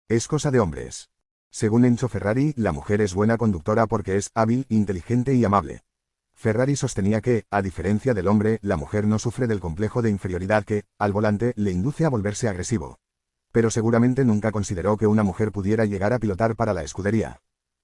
Es cosa de hombres. Según Enzo Ferrari, la mujer es buena conductora porque es hábil, inteligente y amable. Ferrari sostenía que, a diferencia del hombre, la mujer no sufre del complejo de inferioridad que, al volante, le induce a volverse agresivo. Pero seguramente nunca consideró que una mujer pudiera llegar a pilotar para la escudería.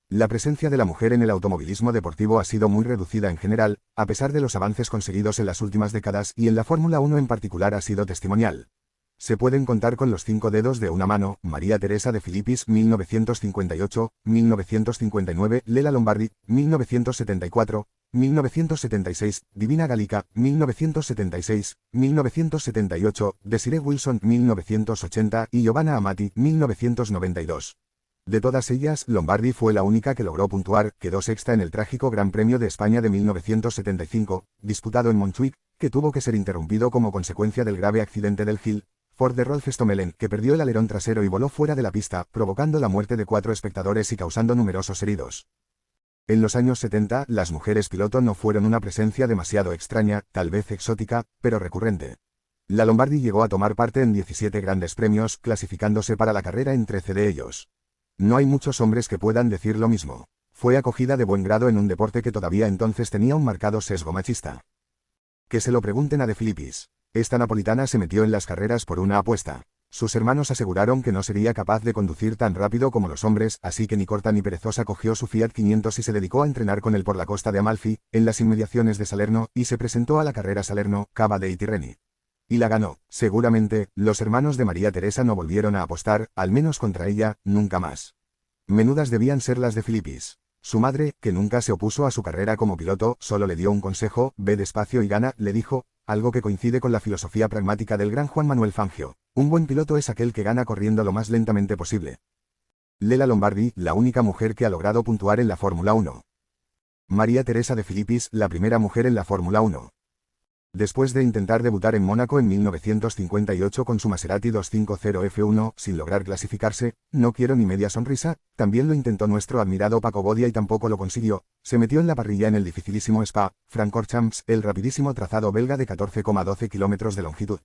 La presencia de la mujer en el automovilismo deportivo ha sido muy reducida en general, a pesar de los avances conseguidos en las últimas décadas y en la Fórmula 1 en particular ha sido testimonial. Se pueden contar con los 5 dedos de una mano: María Teresa de Filippis, 1958, 1959, Lela Lombardi, 1974, 1976, Divina Gallica, 1976, 1978, Desiree Wilson, 1980 y Giovanna Amati, 1992. De todas ellas, Lombardi fue la única que logró puntuar, quedó sexta en el trágico Gran Premio de España de 1975, disputado en Montjuic, que tuvo que ser interrumpido como consecuencia del grave accidente del Hill Ford de Rolf Stommelen, que perdió el alerón trasero y voló fuera de la pista, provocando la muerte de 4 espectadores y causando numerosos heridos. En los años 70, las mujeres piloto no fueron una presencia demasiado extraña, tal vez exótica, pero recurrente. La Lombardi llegó a tomar parte en 17 grandes premios, clasificándose para la carrera en 13 de ellos. No hay muchos hombres que puedan decir lo mismo. Fue acogida de buen grado en un deporte que todavía entonces tenía un marcado sesgo machista. Que se lo pregunten a De Filippis. Esta napolitana se metió en las carreras por una apuesta. Sus hermanos aseguraron que no sería capaz de conducir tan rápido como los hombres, así que ni corta ni perezosa cogió su Fiat 500 y se dedicó a entrenar con él por la costa de Amalfi, en las inmediaciones de Salerno, y se presentó a la carrera Salerno-Cava dei Tirreni. Y la ganó. Seguramente, los hermanos de María Teresa no volvieron a apostar, al menos contra ella, nunca más. Menudas debían ser las de Filippis. Su madre, que nunca se opuso a su carrera como piloto, solo le dio un consejo: ve despacio y gana, le dijo, algo que coincide con la filosofía pragmática del gran Juan Manuel Fangio. Un buen piloto es aquel que gana corriendo lo más lentamente posible. Lela Lombardi, la única mujer que ha logrado puntuar en la Fórmula 1. María Teresa de Filippis, la primera mujer en la Fórmula 1. Después de intentar debutar en Mónaco en 1958 con su Maserati 250 F1, sin lograr clasificarse, no quiero ni media sonrisa, también lo intentó nuestro admirado Paco Bodia y tampoco lo consiguió. Se metió en la parrilla en el dificilísimo Spa-Francorchamps, el rapidísimo trazado belga de 14,12 kilómetros de longitud.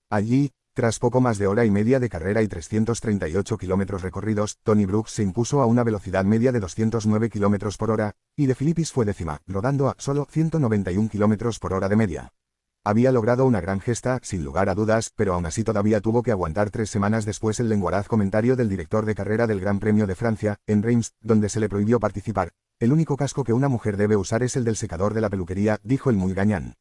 Allí, tras poco más de hora y media de carrera y 338 kilómetros recorridos, Tony Brooks se impuso a una velocidad media de 209 kilómetros por hora, y De Filippis fue décima, rodando a solo 191 kilómetros por hora de media. Había logrado una gran gesta, sin lugar a dudas, pero aún así todavía tuvo que aguantar 3 semanas después el lenguaraz comentario del director de carrera del Gran Premio de Francia, en Reims, donde se le prohibió participar. El único casco que una mujer debe usar es el del secador de la peluquería, dijo el muy gañán.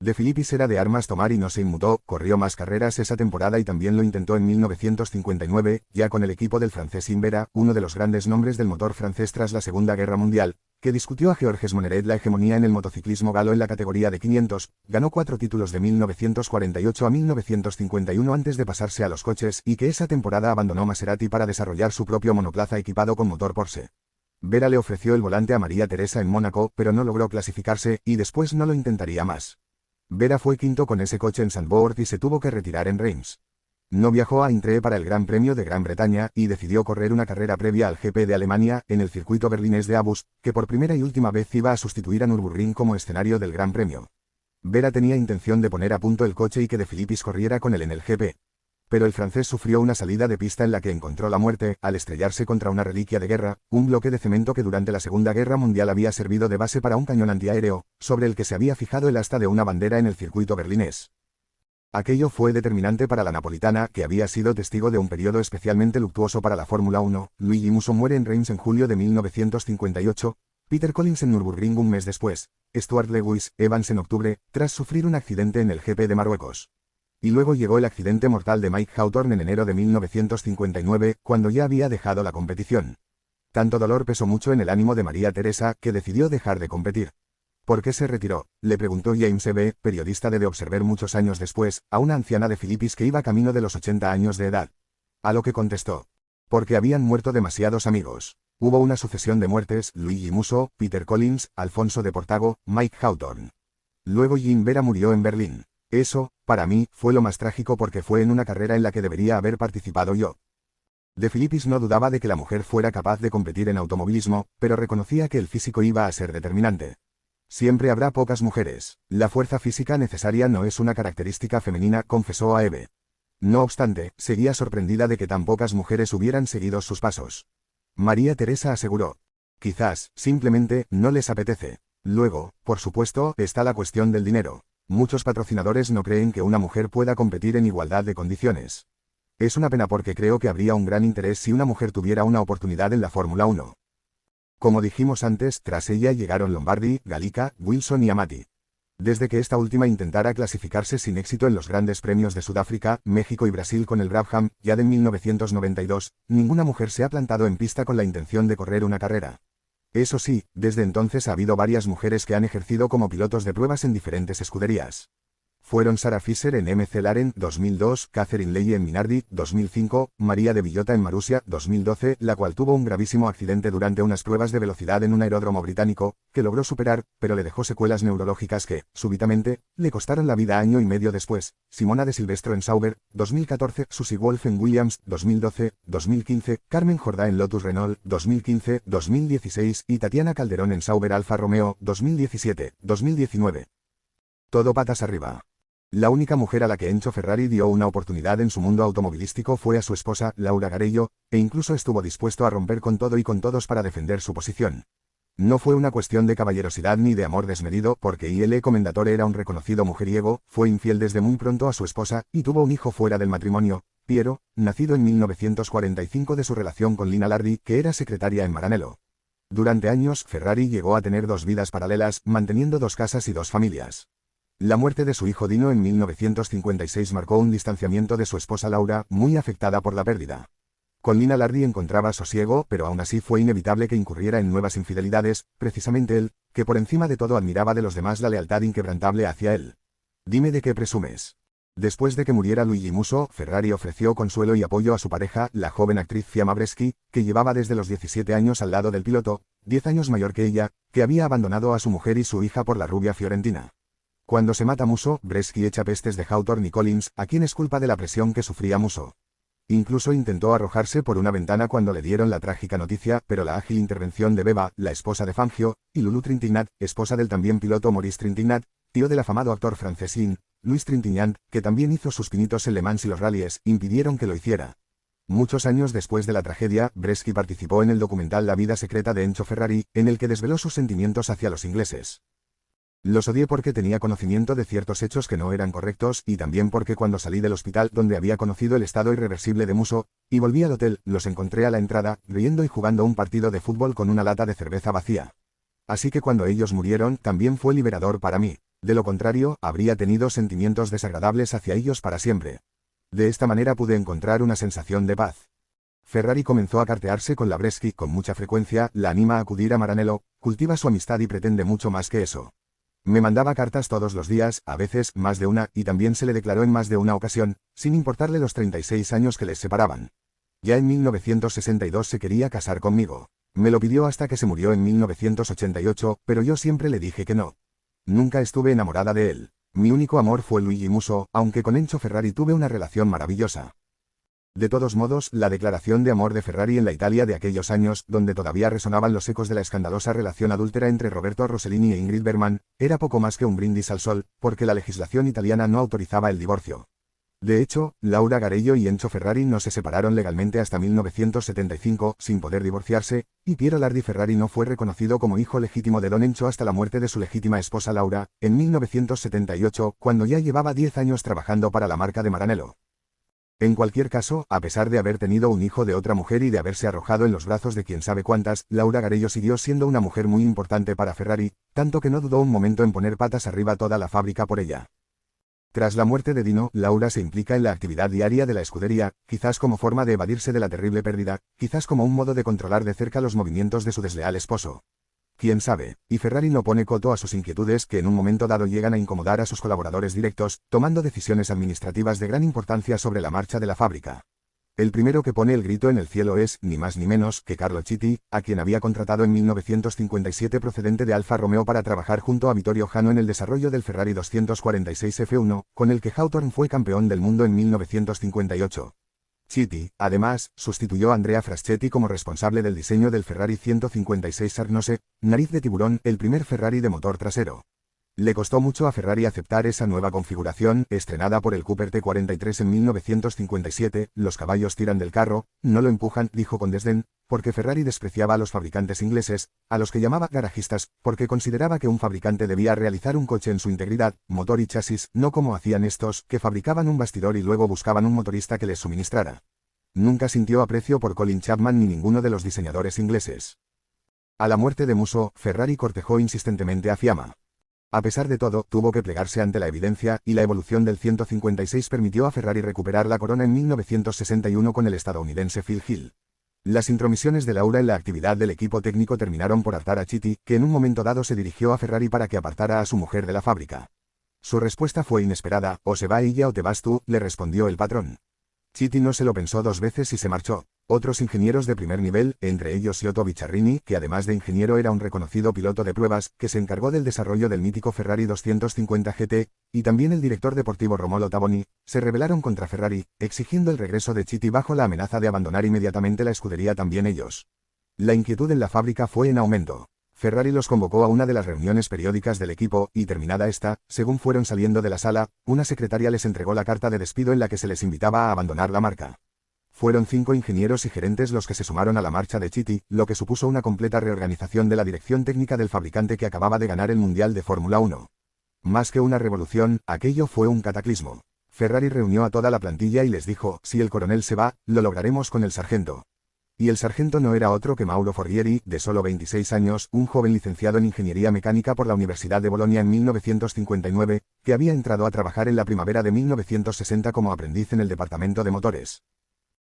De Filippis era de armas tomar y no se inmutó, corrió más carreras esa temporada y también lo intentó en 1959, ya con el equipo del francés Invera, uno de los grandes nombres del motor francés tras la Segunda Guerra Mundial, que discutió a Georges Moneret la hegemonía en el motociclismo galo en la categoría de 500, ganó 4 títulos de 1948 a 1951 antes de pasarse a los coches y que esa temporada abandonó Maserati para desarrollar su propio monoplaza equipado con motor Porsche. Vera le ofreció el volante a María Teresa en Mónaco, pero no logró clasificarse y después no lo intentaría más. Vera fue quinto con ese coche en Zandvoort y se tuvo que retirar en Reims. No viajó a Intre para el Gran Premio de Gran Bretaña y decidió correr una carrera previa al GP de Alemania, en el circuito berlinés de Abus, que por primera y última vez iba a sustituir a Nürburgring como escenario del Gran Premio. Vera tenía intención de poner a punto el coche y que De Filippis corriera con él en el GP. Pero el francés sufrió una salida de pista en la que encontró la muerte, al estrellarse contra una reliquia de guerra, un bloque de cemento que durante la Segunda Guerra Mundial había servido de base para un cañón antiaéreo, sobre el que se había fijado el asta de una bandera en el circuito berlinés. Aquello fue determinante para la napolitana, que había sido testigo de un periodo especialmente luctuoso para la Fórmula 1. Luigi Musso muere en Reims en julio de 1958, Peter Collins en Nürburgring un mes después, Stuart Lewis Evans en octubre, tras sufrir un accidente en el GP de Marruecos. Y luego llegó el accidente mortal de Mike Hawthorne en enero de 1959, cuando ya había dejado la competición. Tanto dolor pesó mucho en el ánimo de María Teresa, que decidió dejar de competir. ¿Por qué se retiró?, le preguntó James E.B., periodista de The Observer muchos años después, a una anciana de Filippis que iba camino de los 80 años de edad. A lo que contestó: porque habían muerto demasiados amigos. Hubo una sucesión de muertes: Luigi Musso, Peter Collins, Alfonso de Portago, Mike Hawthorne. Luego Jim Vera murió en Berlín. Eso, para mí, fue lo más trágico porque fue en una carrera en la que debería haber participado yo. De Filippis no dudaba de que la mujer fuera capaz de competir en automovilismo, pero reconocía que el físico iba a ser determinante. Siempre habrá pocas mujeres. La fuerza física necesaria no es una característica femenina, confesó a Eve. No obstante, seguía sorprendida de que tan pocas mujeres hubieran seguido sus pasos. María Teresa aseguró: quizás, simplemente, no les apetece. Luego, por supuesto, está la cuestión del dinero. Muchos patrocinadores no creen que una mujer pueda competir en igualdad de condiciones. Es una pena porque creo que habría un gran interés si una mujer tuviera una oportunidad en la Fórmula 1. Como dijimos antes, tras ella llegaron Lombardi, Galica, Wilson y Amati. Desde que esta última intentara clasificarse sin éxito en los grandes premios de Sudáfrica, México y Brasil con el Brabham, ya de 1992, ninguna mujer se ha plantado en pista con la intención de correr una carrera. Eso sí, desde entonces ha habido varias mujeres que han ejercido como pilotos de pruebas en diferentes escuderías. Fueron Sarah Fisher en McLaren 2002, Catherine Ley en Minardi 2005, María de Villota en Marussia 2012, la cual tuvo un gravísimo accidente durante unas pruebas de velocidad en un aeródromo británico, que logró superar, pero le dejó secuelas neurológicas que, súbitamente, le costaron la vida año y medio después. Simona de Silvestro en Sauber 2014, Susie Wolf en Williams 2012, 2015, Carmen Jordá en Lotus Renault 2015, 2016 y Tatiana Calderón en Sauber Alfa Romeo 2017, 2019. Todo patas arriba. La única mujer a la que Enzo Ferrari dio una oportunidad en su mundo automovilístico fue a su esposa, Laura Garello, e incluso estuvo dispuesto a romper con todo y con todos para defender su posición. No fue una cuestión de caballerosidad ni de amor desmedido, porque Il Commendatore era un reconocido mujeriego, fue infiel desde muy pronto a su esposa, y tuvo un hijo fuera del matrimonio, Piero, nacido en 1945 de su relación con Lina Lardi, que era secretaria en Maranello. Durante años, Ferrari llegó a tener dos vidas paralelas, manteniendo dos casas y dos familias. La muerte de su hijo Dino en 1956 marcó un distanciamiento de su esposa Laura, muy afectada por la pérdida. Con Lina Lardi encontraba sosiego, pero aún así fue inevitable que incurriera en nuevas infidelidades, precisamente él, que por encima de todo admiraba de los demás la lealtad inquebrantable hacia él. Dime de qué presumes. Después de que muriera Luigi Musso, Ferrari ofreció consuelo y apoyo a su pareja, la joven actriz Fiamma Breschi, que llevaba desde los 17 años al lado del piloto, 10 años mayor que ella, que había abandonado a su mujer y su hija por la rubia Fiorentina. Cuando se mata Musso, Breschi echa pestes de Hawthorne y Collins, a quien es culpa de la presión que sufría Musso. Incluso intentó arrojarse por una ventana cuando le dieron la trágica noticia, pero la ágil intervención de Beba, la esposa de Fangio, y Lulu Trintignant, esposa del también piloto Maurice Trintignant, tío del afamado actor francés Louis Trintignant, que también hizo sus pinitos en Le Mans y los rallies, impidieron que lo hiciera. Muchos años después de la tragedia, Breschi participó en el documental La vida secreta de Enzo Ferrari, en el que desveló sus sentimientos hacia los ingleses. Los odié porque tenía conocimiento de ciertos hechos que no eran correctos, y también porque cuando salí del hospital donde había conocido el estado irreversible de Musso, y volví al hotel, los encontré a la entrada, riendo y jugando un partido de fútbol con una lata de cerveza vacía. Así que cuando ellos murieron, también fue liberador para mí. De lo contrario, habría tenido sentimientos desagradables hacia ellos para siempre. De esta manera pude encontrar una sensación de paz. Ferrari comenzó a cartearse con la Breschi con mucha frecuencia, la anima a acudir a Maranello, cultiva su amistad y pretende mucho más que eso. Me mandaba cartas todos los días, a veces más de una, y también se le declaró en más de una ocasión, sin importarle los 36 años que les separaban. Ya en 1962 se quería casar conmigo. Me lo pidió hasta que se murió en 1988, pero yo siempre le dije que no. Nunca estuve enamorada de él. Mi único amor fue Luigi Musso, aunque con Enzo Ferrari tuve una relación maravillosa. De todos modos, la declaración de amor de Ferrari en la Italia de aquellos años, donde todavía resonaban los ecos de la escandalosa relación adúltera entre Roberto Rossellini e Ingrid Bergman, era poco más que un brindis al sol, porque la legislación italiana no autorizaba el divorcio. De hecho, Laura Garello y Enzo Ferrari no se separaron legalmente hasta 1975, sin poder divorciarse, y Piero Lardi Ferrari no fue reconocido como hijo legítimo de Don Enzo hasta la muerte de su legítima esposa Laura, en 1978, cuando ya llevaba 10 años trabajando para la marca de Maranello. En cualquier caso, a pesar de haber tenido un hijo de otra mujer y de haberse arrojado en los brazos de quién sabe cuántas, Laura Garello siguió siendo una mujer muy importante para Ferrari, tanto que no dudó un momento en poner patas arriba toda la fábrica por ella. Tras la muerte de Dino, Laura se implica en la actividad diaria de la escudería, quizás como forma de evadirse de la terrible pérdida, quizás como un modo de controlar de cerca los movimientos de su desleal esposo. Quién sabe, y Ferrari no pone coto a sus inquietudes que en un momento dado llegan a incomodar a sus colaboradores directos, tomando decisiones administrativas de gran importancia sobre la marcha de la fábrica. El primero que pone el grito en el cielo es, ni más ni menos, que Carlo Chitti, a quien había contratado en 1957 procedente de Alfa Romeo para trabajar junto a Vittorio Jano en el desarrollo del Ferrari 246 F1, con el que Hawthorne fue campeón del mundo en 1958. Chitti, además, sustituyó a Andrea Fraschetti como responsable del diseño del Ferrari 156 Sarnose, nariz de tiburón, el primer Ferrari de motor trasero. Le costó mucho a Ferrari aceptar esa nueva configuración, estrenada por el Cooper T43 en 1957, los caballos tiran del carro, no lo empujan, dijo con desdén, porque Ferrari despreciaba a los fabricantes ingleses, a los que llamaba garajistas, porque consideraba que un fabricante debía realizar un coche en su integridad, motor y chasis, no como hacían estos, que fabricaban un bastidor y luego buscaban un motorista que les suministrara. Nunca sintió aprecio por Colin Chapman ni ninguno de los diseñadores ingleses. A la muerte de Musso, Ferrari cortejó insistentemente a Fiamma. A pesar de todo, tuvo que plegarse ante la evidencia, y la evolución del 156 permitió a Ferrari recuperar la corona en 1961 con el estadounidense Phil Hill. Las intromisiones de Laura en la actividad del equipo técnico terminaron por hartar a Chitty, que en un momento dado se dirigió a Ferrari para que apartara a su mujer de la fábrica. Su respuesta fue inesperada: o se va ella o te vas tú, le respondió el patrón. Chitty no se lo pensó dos veces y se marchó. Otros ingenieros de primer nivel, entre ellos Giotto Bicciarrini, que además de ingeniero era un reconocido piloto de pruebas, que se encargó del desarrollo del mítico Ferrari 250 GT, y también el director deportivo Romolo Taboni, se rebelaron contra Ferrari, exigiendo el regreso de Chitty bajo la amenaza de abandonar inmediatamente la escudería también ellos. La inquietud en la fábrica fue en aumento. Ferrari los convocó a una de las reuniones periódicas del equipo, y terminada esta, según fueron saliendo de la sala, una secretaria les entregó la carta de despido en la que se les invitaba a abandonar la marca. Fueron 5 ingenieros y gerentes los que se sumaron a la marcha de Chitty, lo que supuso una completa reorganización de la dirección técnica del fabricante que acababa de ganar el Mundial de Fórmula 1. Más que una revolución, aquello fue un cataclismo. Ferrari reunió a toda la plantilla y les dijo: si el coronel se va, lo lograremos con el sargento. Y el sargento no era otro que Mauro Forghieri, de solo 26 años, un joven licenciado en Ingeniería Mecánica por la Universidad de Bolonia en 1959, que había entrado a trabajar en la primavera de 1960 como aprendiz en el departamento de motores.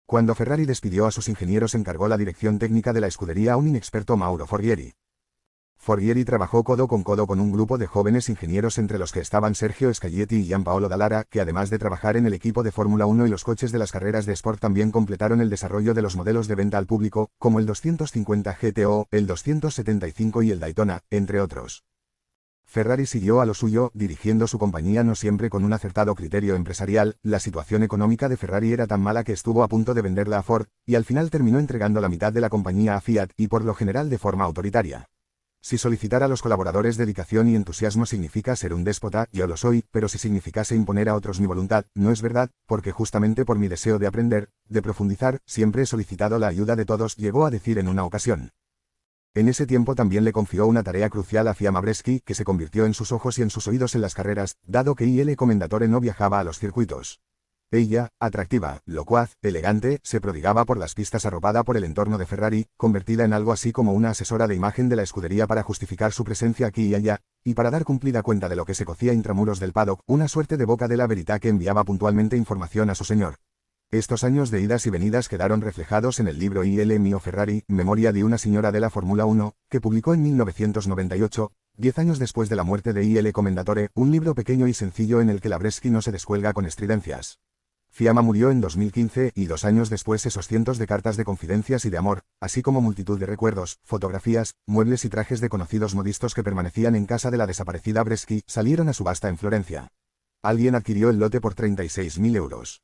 Cuando Ferrari despidió a sus ingenieros, encargó la dirección técnica de la escudería a un inexperto Mauro Forghieri. Forghieri trabajó codo con un grupo de jóvenes ingenieros entre los que estaban Sergio Scaglietti y Gianpaolo Dallara, que además de trabajar en el equipo de Fórmula 1 y los coches de las carreras de Sport también completaron el desarrollo de los modelos de venta al público, como el 250 GTO, el 275 y el Daytona, entre otros. Ferrari siguió a lo suyo, dirigiendo su compañía no siempre con un acertado criterio empresarial. La situación económica de Ferrari era tan mala que estuvo a punto de venderla a Ford, y al final terminó entregando la mitad de la compañía a Fiat, y por lo general de forma autoritaria. Si solicitar a los colaboradores dedicación y entusiasmo significa ser un déspota, yo lo soy, pero si significase imponer a otros mi voluntad, no es verdad, porque justamente por mi deseo de aprender, de profundizar, siempre he solicitado la ayuda de todos, llegó a decir en una ocasión. En ese tiempo también le confió una tarea crucial a Fiamma Breschi, que se convirtió en sus ojos y en sus oídos en las carreras, dado que Il Commendatore no viajaba a los circuitos. Ella, atractiva, locuaz, elegante, se prodigaba por las pistas arropada por el entorno de Ferrari, convertida en algo así como una asesora de imagen de la escudería para justificar su presencia aquí y allá, y para dar cumplida cuenta de lo que se cocía intramuros del paddock, una suerte de boca de la verità que enviaba puntualmente información a su señor. Estos años de idas y venidas quedaron reflejados en el libro Il mio Ferrari, Memoria de una señora de la Fórmula 1, que publicó en 1998, 10 años después de la muerte de Il Commendatore, un libro pequeño y sencillo en el que la Breschi no se descuelga con estridencias. Fiamma murió en 2015 y 2 años después esos cientos de cartas de confidencias y de amor, así como multitud de recuerdos, fotografías, muebles y trajes de conocidos modistos que permanecían en casa de la desaparecida Breschi, salieron a subasta en Florencia. Alguien adquirió el lote por 36.000 euros.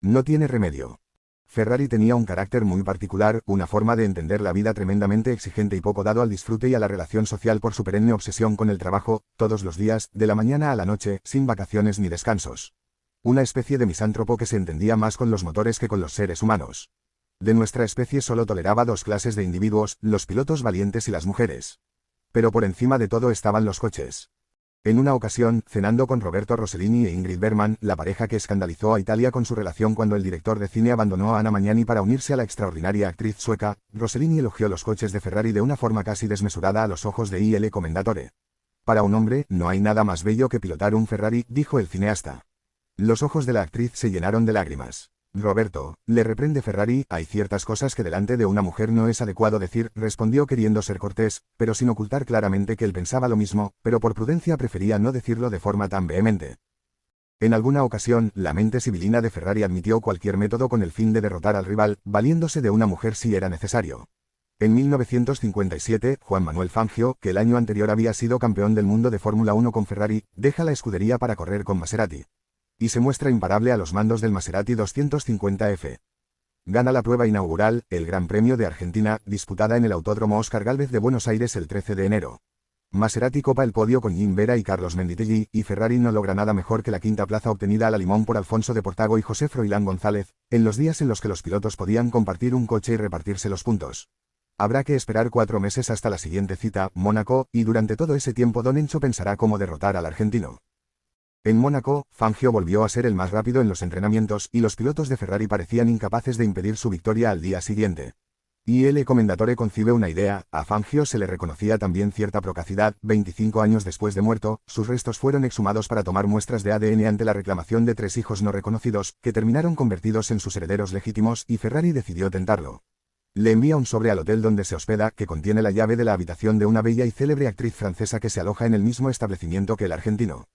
No tiene remedio. Ferrari tenía un carácter muy particular, una forma de entender la vida tremendamente exigente y poco dado al disfrute y a la relación social por su perenne obsesión con el trabajo, todos los días, de la mañana a la noche, sin vacaciones ni descansos. Una especie de misántropo que se entendía más con los motores que con los seres humanos. De nuestra especie solo toleraba 2 clases de individuos, los pilotos valientes y las mujeres. Pero por encima de todo estaban los coches. En una ocasión, cenando con Roberto Rossellini e Ingrid Bergman, la pareja que escandalizó a Italia con su relación cuando el director de cine abandonó a Anna Magnani para unirse a la extraordinaria actriz sueca, Rossellini elogió los coches de Ferrari de una forma casi desmesurada a los ojos de Il Commendatore. Para un hombre, no hay nada más bello que pilotar un Ferrari, dijo el cineasta. Los ojos de la actriz se llenaron de lágrimas. Roberto, le reprende Ferrari, hay ciertas cosas que delante de una mujer no es adecuado decir, respondió queriendo ser cortés, pero sin ocultar claramente que él pensaba lo mismo, pero por prudencia prefería no decirlo de forma tan vehemente. En alguna ocasión, la mente sibilina de Ferrari admitió cualquier método con el fin de derrotar al rival, valiéndose de una mujer si era necesario. En 1957, Juan Manuel Fangio, que el año anterior había sido campeón del mundo de Fórmula 1 con Ferrari, deja la escudería para correr con Maserati. Y se muestra imparable a los mandos del Maserati 250F. Gana la prueba inaugural, el Gran Premio de Argentina, disputada en el Autódromo Óscar Gálvez de Buenos Aires el 13 de enero. Maserati copa el podio con Jim Vera y Carlos Menditelli, y Ferrari no logra nada mejor que la quinta plaza obtenida a la limón por Alfonso de Portago y José Froilán González, en los días en los que los pilotos podían compartir un coche y repartirse los puntos. Habrá que esperar 4 meses hasta la siguiente cita, Mónaco, y durante todo ese tiempo Don Encho pensará cómo derrotar al argentino. En Mónaco, Fangio volvió a ser el más rápido en los entrenamientos y los pilotos de Ferrari parecían incapaces de impedir su victoria al día siguiente. Y el Commendatore concibe una idea: a Fangio se le reconocía también cierta procacidad. 25 años después de muerto, sus restos fueron exhumados para tomar muestras de ADN ante la reclamación de 3 hijos no reconocidos, que terminaron convertidos en sus herederos legítimos, y Ferrari decidió tentarlo. Le envía un sobre al hotel donde se hospeda, que contiene la llave de la habitación de una bella y célebre actriz francesa que se aloja en el mismo establecimiento que el argentino.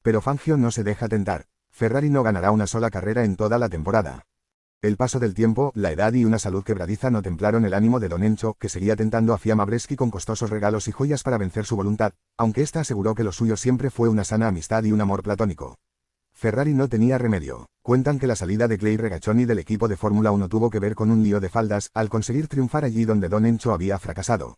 Pero Fangio no se deja tentar. Ferrari no ganará una sola carrera en toda la temporada. El paso del tiempo, la edad y una salud quebradiza no templaron el ánimo de Don Encho, que seguía tentando a Fiamma Breschi con costosos regalos y joyas para vencer su voluntad, aunque ésta aseguró que lo suyo siempre fue una sana amistad y un amor platónico. Ferrari no tenía remedio. Cuentan que la salida de Clay Regazzoni del equipo de Fórmula 1 tuvo que ver con un lío de faldas, al conseguir triunfar allí donde Don Encho había fracasado.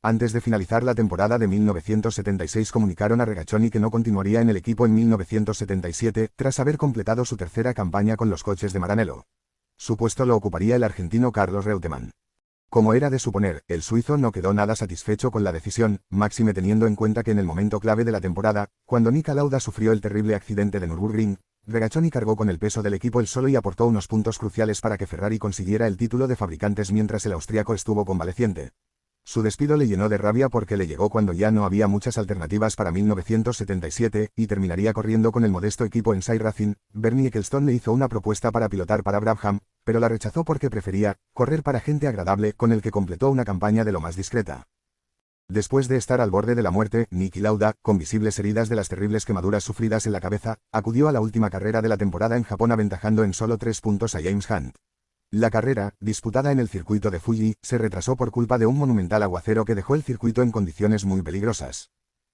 Antes de finalizar la temporada de 1976 comunicaron a Regazzoni que no continuaría en el equipo en 1977, tras haber completado su tercera campaña con los coches de Maranello. Su puesto lo ocuparía el argentino Carlos Reutemann. Como era de suponer, el suizo no quedó nada satisfecho con la decisión, máxime teniendo en cuenta que en el momento clave de la temporada, cuando Niki Lauda sufrió el terrible accidente de Nürburgring, Regazzoni cargó con el peso del equipo él solo y aportó unos puntos cruciales para que Ferrari consiguiera el título de fabricantes mientras el austríaco estuvo convaleciente. Su despido le llenó de rabia porque le llegó cuando ya no había muchas alternativas para 1977, y terminaría corriendo con el modesto equipo Ensai Racing. Bernie Ecclestone le hizo una propuesta para pilotar para Brabham, pero la rechazó porque prefería correr para gente agradable, con el que completó una campaña de lo más discreta. Después de estar al borde de la muerte, Niki Lauda, con visibles heridas de las terribles quemaduras sufridas en la cabeza, acudió a la última carrera de la temporada en Japón aventajando en solo 3 puntos a James Hunt. La carrera, disputada en el circuito de Fuji, se retrasó por culpa de un monumental aguacero que dejó el circuito en condiciones muy peligrosas.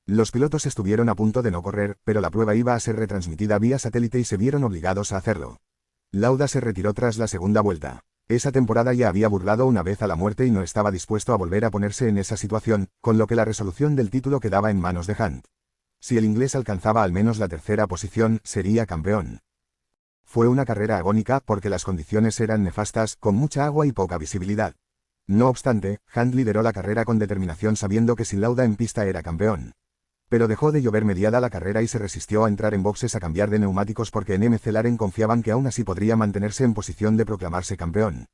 Los pilotos estuvieron a punto de no correr, pero la prueba iba a ser retransmitida vía satélite y se vieron obligados a hacerlo. Lauda se retiró tras la segunda vuelta. Esa temporada ya había burlado una vez a la muerte y no estaba dispuesto a volver a ponerse en esa situación, con lo que la resolución del título quedaba en manos de Hunt. Si el inglés alcanzaba al menos la tercera posición, sería campeón. Fue una carrera agónica porque las condiciones eran nefastas, con mucha agua y poca visibilidad. No obstante, Hunt lideró la carrera con determinación sabiendo que sin Lauda en pista era campeón. Pero dejó de llover mediada la carrera y se resistió a entrar en boxes a cambiar de neumáticos porque en McLaren confiaban que aún así podría mantenerse en posición de proclamarse campeón.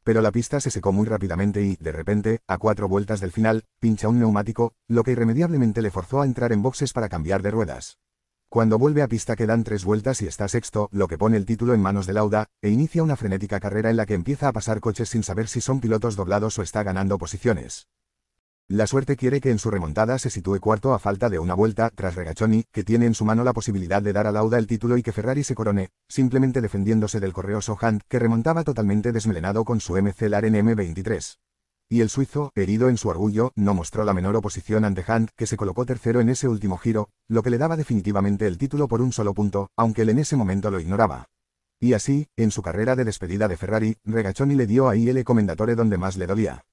Pero la pista se secó muy rápidamente y, de repente, a 4 vueltas del final, pincha un neumático, lo que irremediablemente le forzó a entrar en boxes para cambiar de ruedas. Cuando vuelve a pista quedan 3 vueltas y está sexto, lo que pone el título en manos de Lauda, e inicia una frenética carrera en la que empieza a pasar coches sin saber si son pilotos doblados o está ganando posiciones. La suerte quiere que en su remontada se sitúe cuarto a falta de una vuelta, tras Regazzoni, que tiene en su mano la posibilidad de dar a Lauda el título y que Ferrari se corone, simplemente defendiéndose del correoso Hunt, que remontaba totalmente desmelenado con su McLaren M23. Y el suizo, herido en su orgullo, no mostró la menor oposición ante Hunt, que se colocó tercero en ese último giro, lo que le daba definitivamente el título por un solo punto, aunque él en ese momento lo ignoraba. Y así, en su carrera de despedida de Ferrari, Regazzoni le dio a el Commendatore donde más le dolía.